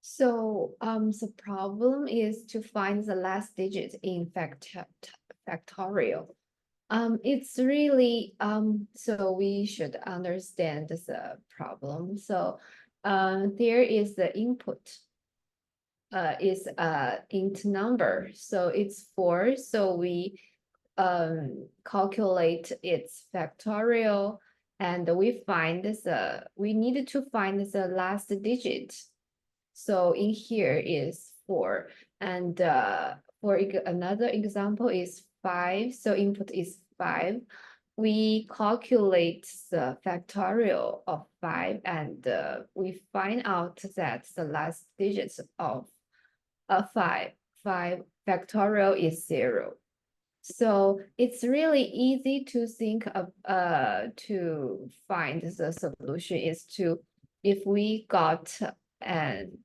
So the problem is to find the last digit in factorial. It's really so we should understand the problem. So there is the input is int number, so it's 4. So we calculate its factorial, and we need to find the last digit. So in here is 4, and another example is 5. So input is 5. We calculate the factorial of 5, and we find out that the last digits of 5 factorial is 0. So it's really easy to think of to find the solution is to if we got an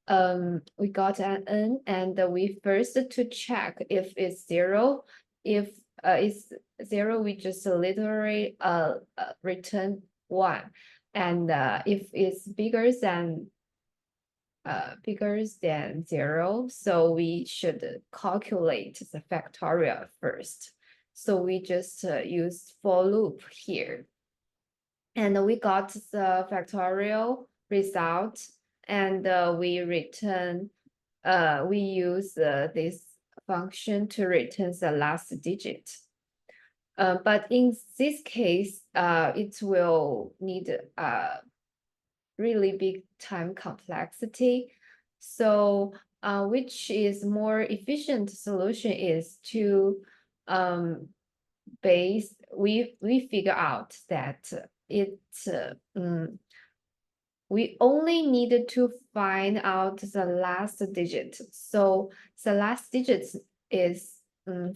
n, and we first to check if it's 0. If it's 0, we just literally return 1, and if it's bigger than 0, so we should calculate the factorial first. So we just use for loop here, and we got the factorial result, and we return we use this function to return the last digit. But in this case, it will need really big time complexity. So which is more efficient solution is to we figure out that we only needed to find out the last digit. So the last digit is,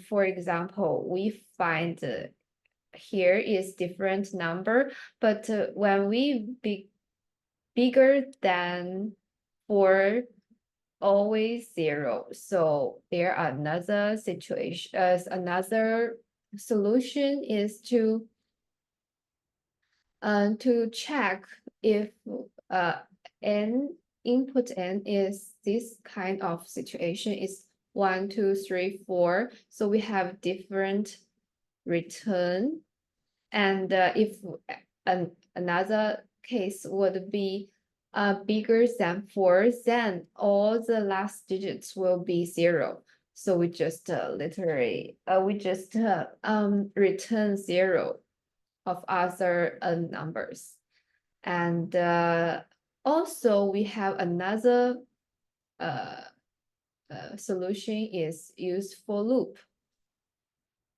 for example, we find here is different number, but when we bigger than 4, always 0. So there are another situation, another solution is to check if input n is this kind of situation is 1, 2, 3, 4. So we have different return, and if another case would be bigger than 4, then all the last digits will be 0. So we just literally return 0 of other numbers. And also we have another solution is use for loop.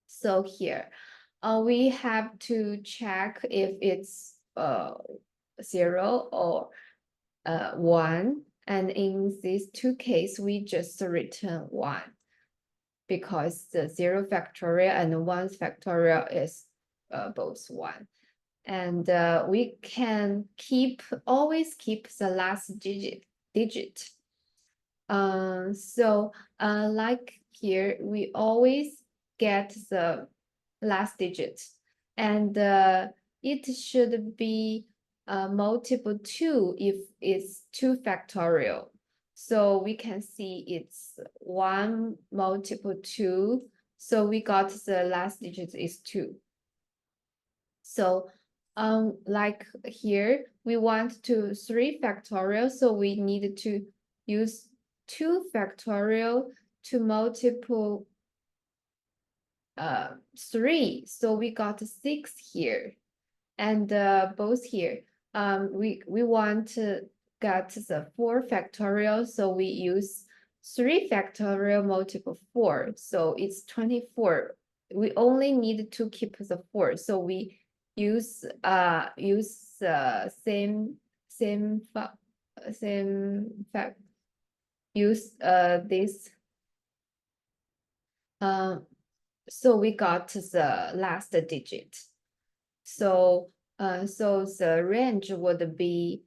So here we have to check if it's 0 or 1, and in these two cases we just return 1 because the 0 factorial and 1 factorial is both 1. And we can always keep the last digit. So like here, we always get the last digit, and it should be multiple 2 if it's 2 factorial. So we can see it's 1 multiple 2. So we got the last digit is 2. So like here, we want to 3 factorial, so we need to use 2 factorial to multiple 3. So we got 6 here, and both here. We want to get the 4 factorial, so we use 3 factorial multiple 4. So it's 24. We only need to keep the 4, so we use this so we got the last digit. So so the range would be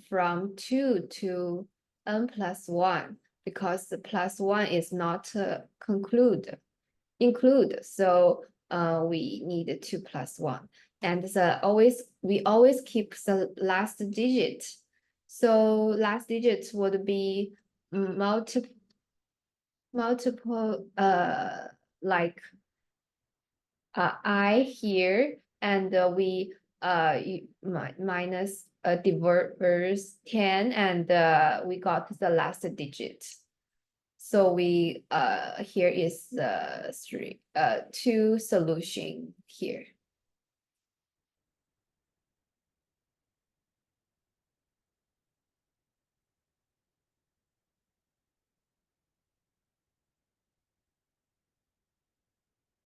from 2 to n plus 1, because the plus 1 is not include. So we need 2 plus 1. And we always keep the last digit So last digit would be multiple like I here, and we minus diverse 10, and we got the last digit. So we here is two solution here.